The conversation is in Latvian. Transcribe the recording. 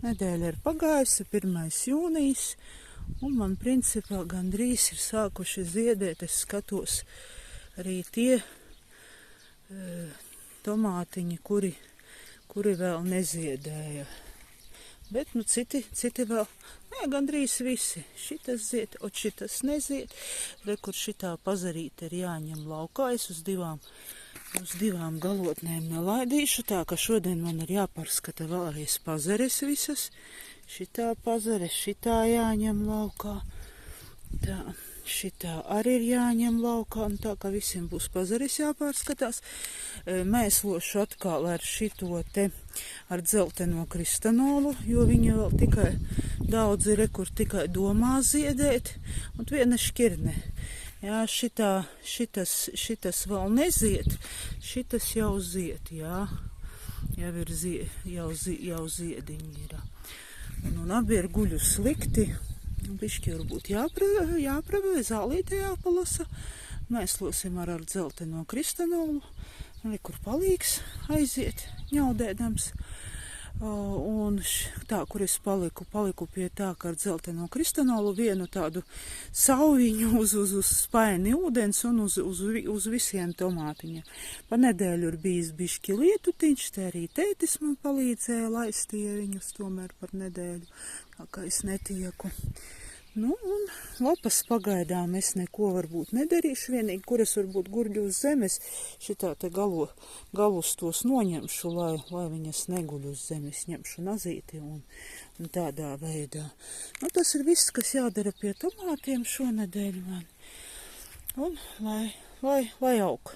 nedēļa ir pagājusi, 1. jūnijas, un man principā gandrīz ir sākuši ziedēt. Es skatos arī tie tomātiņi, kuri vēl neziedēja. Bet, citi vēl, gandrīz visi. Šitas zied, šitas nezied. Kur šitā pazarīte ir jāņem laukā. Es uz divām galotnēm nelaidīšu, tā ka šodien man ir jāpārskata vēlreiz pazares visas. Šitā pazare, šitā jāņem laukā. Tā, šitā arī ir jāņem laukā, un tā ka visiem būs pazares jāpārskatās. Mēslošu atkal ar šito te, ar dzelteno kristanolu, jo viņa vēl tikai daudzi kur tikai domā ziedēt, un viena šķirne. Jā, šitas vēl nezied, šitas jau zied, jā, jau ziediņi ir. Un abi ir guļu slikti. Bišķi varbūt jāpravē, zālīte jāpalasa. Mēslosim ar dzelteno kristanolu. Kur palīgs aiziet, ņaudēdams. Un tā, kur es paliku pie tā, ka ar dzelteno kristanolu vienu tādu sauviņu uz spaini ūdens un uz visiem tomātiņiem. Pa nedēļu ir bijis bišķi lietutiņš, te arī tētis man palīdzēja laistīja viņus tomēr par nedēļu, tā kā es netieku. Nu, un lapas pagaidām es neko varbūt nedarīšu, vienīgi, kur es varbūt gurģu uz zemes, šitā te galus tos noņemšu, lai viņas neguļ uz zemes, ņemšu nazīti un tādā veidā. Nu, tas ir viss, kas jādara pie tomātiem šonedēļ man. Un lai aug.